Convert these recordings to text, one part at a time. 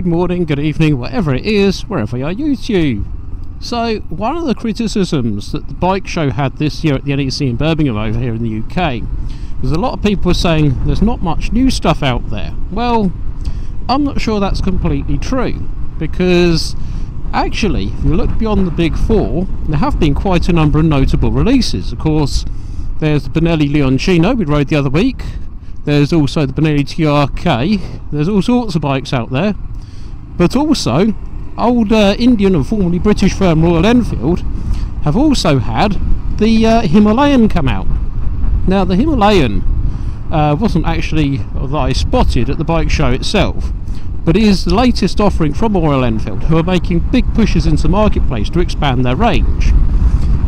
good morning, good evening, whatever it is, wherever you're YouTube. So, one of the criticisms that the bike show had this year at the NEC in Birmingham over here in the UK was a lot of people were saying there's not much new stuff out there. Well, I'm not sure that's completely true, because actually, if you look beyond the big four, there have been quite a number of notable releases. Of course, there's the Benelli Leoncino we rode the other week. There's also the Benelli TRK. There's all sorts of bikes out there. But also, old Indian and formerly British firm Royal Enfield have also had the Himalayan come out. Now, the Himalayan wasn't actually that I spotted at the bike show itself, but it is the latest offering from Royal Enfield, who are making big pushes into the marketplace to expand their range.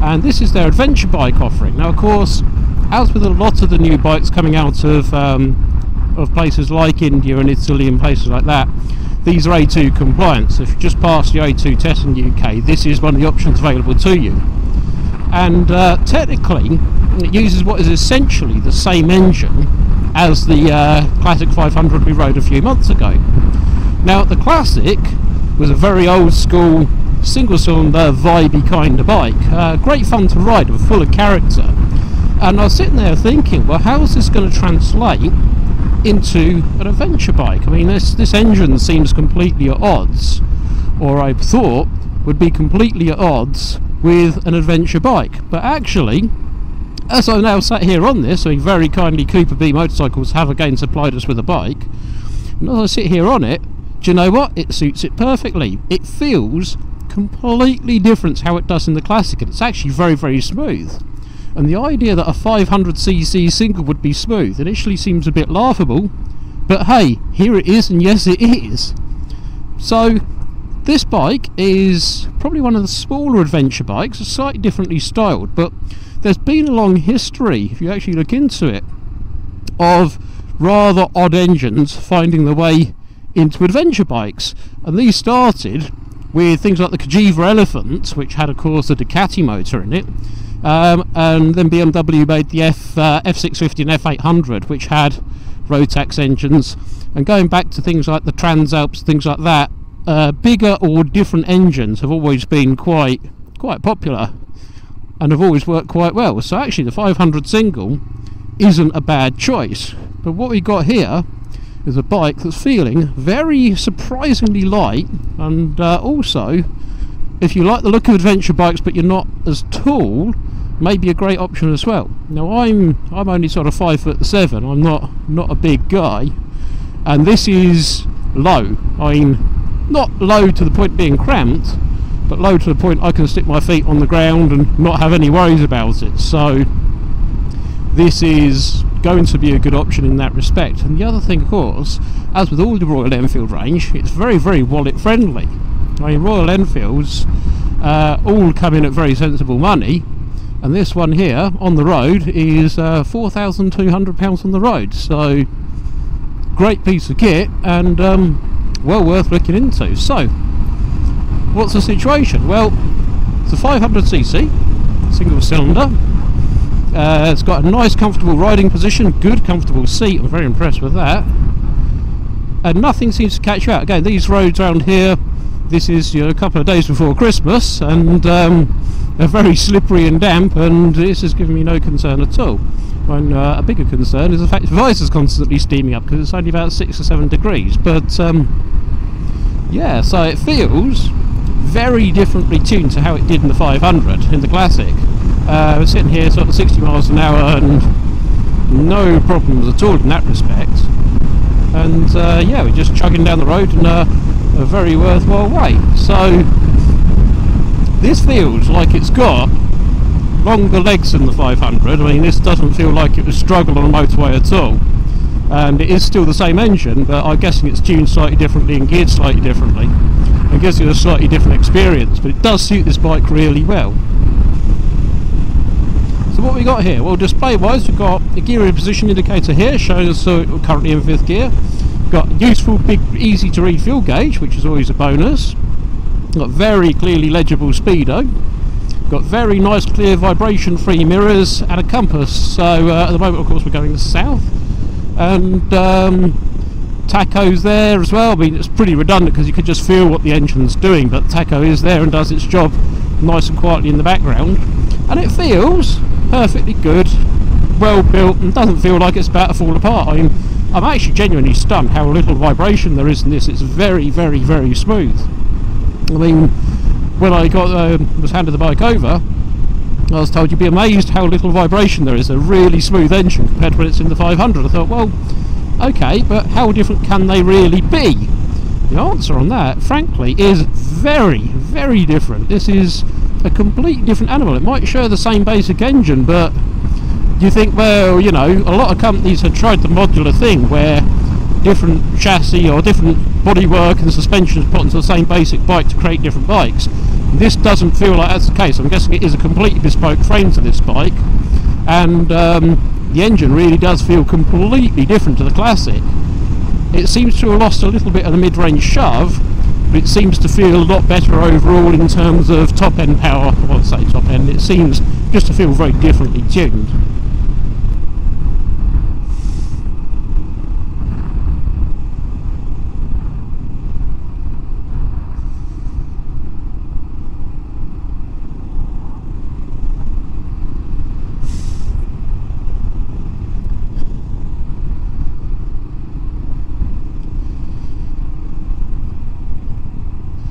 And this is their adventure bike offering. Now, of course, as with a lot of the new bikes coming out of places like India and Italy and places like that, these are A2 compliant. So if you just pass the A2 test in the UK, this is one of the options available to you. And technically, it uses what is essentially the same engine as the Classic 500 we rode a few months ago. Now, the Classic was a very old school, single-cylinder, vibey kind of bike. Great fun to ride and full of character. And I was sitting there thinking, well, how is this going to translate into an adventure bike? I mean, this engine seems completely at odds, or I thought would be completely at odds with an adventure bike. But actually, as I now sat here on this, I mean, very kindly Cooper B Motorcycles have again supplied us with a bike, and as I sit here on it, do you know what? It suits it perfectly. It feels completely different to how it does in the Classic, and it's actually very, very smooth. And the idea that a 500cc single would be smooth initially seems a bit laughable, but hey, here it is, and yes it is. So this bike is probably one of the smaller adventure bikes, slightly differently styled, but there's been a long history, if you actually look into it, of rather odd engines finding their way into adventure bikes. And these started with things like the Cagiva Elephant, which had of course a Ducati motor in it, and then BMW made the F650 and F800, which had Rotax engines, and going back to things like the Transalps, things like that, bigger or different engines have always been quite popular and have always worked quite well. So actually the 500 single isn't a bad choice. But what we got here is a bike that's feeling very surprisingly light, and also, if you like the look of adventure bikes but you're not as tall, maybe a great option as well. Now I'm only sort of 5'7", I'm not a big guy, and this is low. I mean, not low to the point of being cramped, but low to the point I can stick my feet on the ground and not have any worries about it. So this is going to be a good option in that respect. And the other thing, of course, as with all the Royal Enfield range, it's very, very wallet friendly. I mean, Royal Enfields all come in at very sensible money, and this one here on the road is £4,200 on the road. So great piece of kit, and well worth looking into. So what's the situation? Well, it's a 500cc single cylinder. It's got a nice comfortable riding position, good comfortable seat, I'm very impressed with that, and nothing seems to catch you out. Again, these roads around here, this is, you know, a couple of days before Christmas, and they're very slippery and damp, and this has given me no concern at all. And a bigger concern is the fact the visor's constantly steaming up because it's only about 6 or 7 degrees. But yeah, so it feels very differently tuned to how it did in the 500 in the Classic. We're sitting here sort of 60 miles an hour and no problems at all in that respect. And yeah, we're just chugging down the road in a very worthwhile way. So this feels like it's got longer legs than the 500. I mean, this doesn't feel like it was struggle on a motorway at all. And it is still the same engine, but I'm guessing it's tuned slightly differently and geared slightly differently. I guess it's a slightly different experience, but it does suit this bike really well. So what we got here? Well, display wise, we've got the gear position indicator here showing us we're currently in 5th gear. We've got useful, big, easy to read fuel gauge, which is always a bonus. We've got very clearly legible speedo. We've got very nice clear vibration free mirrors and a compass. So at the moment, of course, we're going south, and tacho's there as well. I mean, it's pretty redundant because you could just feel what the engine's doing, but tacho is there and does its job nice and quietly in the background, and it feels perfectly good, well built, and doesn't feel like it's about to fall apart. I mean, I'm actually genuinely stunned how little vibration there is in this. It's very, very, very smooth. I mean, when I was handed the bike over, I was told you'd be amazed how little vibration there is. A really smooth engine compared to when it's in the 500. I thought, well, okay, but how different can they really be? The answer on that, frankly, is very, very different. This is a completely different animal. It might share the same basic engine, but you think, well, you know, a lot of companies have tried the modular thing where different chassis or different bodywork and suspension is put onto the same basic bike to create different bikes. This doesn't feel like that's the case. I'm guessing it is a completely bespoke frame to this bike, and the engine really does feel completely different to the Classic. It seems to have lost a little bit of the mid-range shove, but it seems to feel a lot better overall in terms of top-end power. I won't say top-end, it seems just to feel very differently tuned.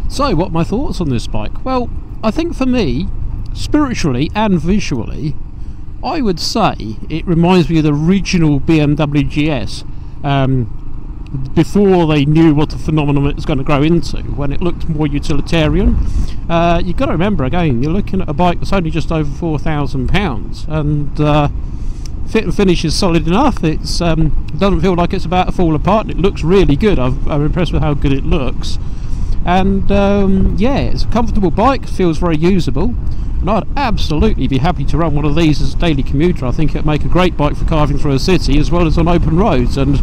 So, what are my thoughts on this bike? Well, I think for me, spiritually and visually, I would say it reminds me of the original BMW GS, before they knew what the phenomenon it was going to grow into, when it looked more utilitarian. You've got to remember, again, you're looking at a bike that's only just over £4,000, and fit and finish is solid enough. It doesn't feel like it's about to fall apart, and it looks really good. I'm impressed with how good it looks. And yeah, it's a comfortable bike, feels very usable, and I'd absolutely be happy to run one of these as a daily commuter. I think it'd make a great bike for carving through a city as well as on open roads, and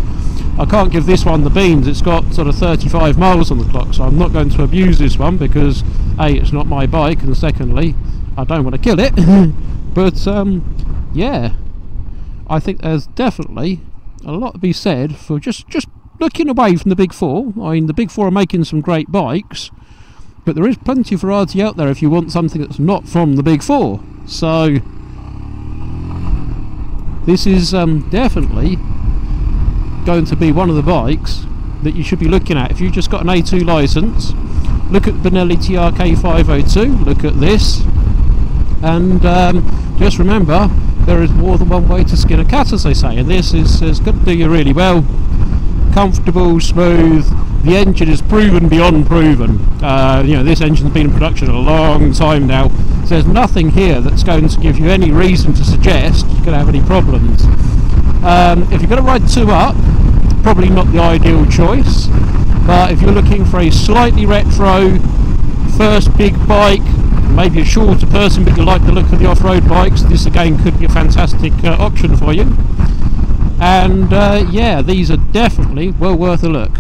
I can't give this one the beans. It's got sort of 35 miles on the clock, so I'm not going to abuse this one because A, it's not my bike, and secondly, I don't want to kill it. But yeah, I think there's definitely a lot to be said for just looking away from the big four. I mean, the big four are making some great bikes, but there is plenty of variety out there if you want something that's not from the big four. So this is definitely going to be one of the bikes that you should be looking at. If you've just got an A2 license, look at the Benelli TRK 502, look at this, and just remember, there is more than one way to skin a cat, as they say, and this is going to do you really well. Comfortable, smooth. The engine is proven beyond proven. You know, this engine's been in production a long time now, so there's nothing here that's going to give you any reason to suggest you're going to have any problems. If you're going to ride 2 up, probably not the ideal choice, but if you're looking for a slightly retro first big bike, maybe a shorter person but you like the look of the off-road bikes, this again could be a fantastic option for you. And yeah, these are definitely well worth a look.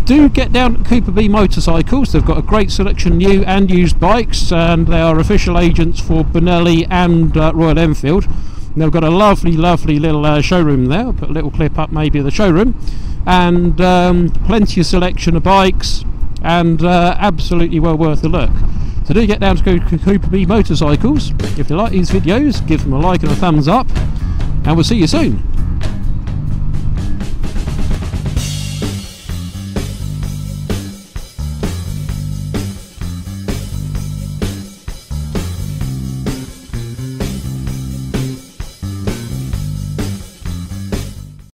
Do get down to Cooper B Motorcycles. They've got a great selection of new and used bikes, and they are official agents for Benelli and Royal Enfield. And they've got a lovely little showroom there. I'll put a little clip up maybe of the showroom, and plenty of selection of bikes, and absolutely well worth a look. So do get down to Cooper B Motorcycles. If you like these videos, give them a like and a thumbs up, and we'll see you soon.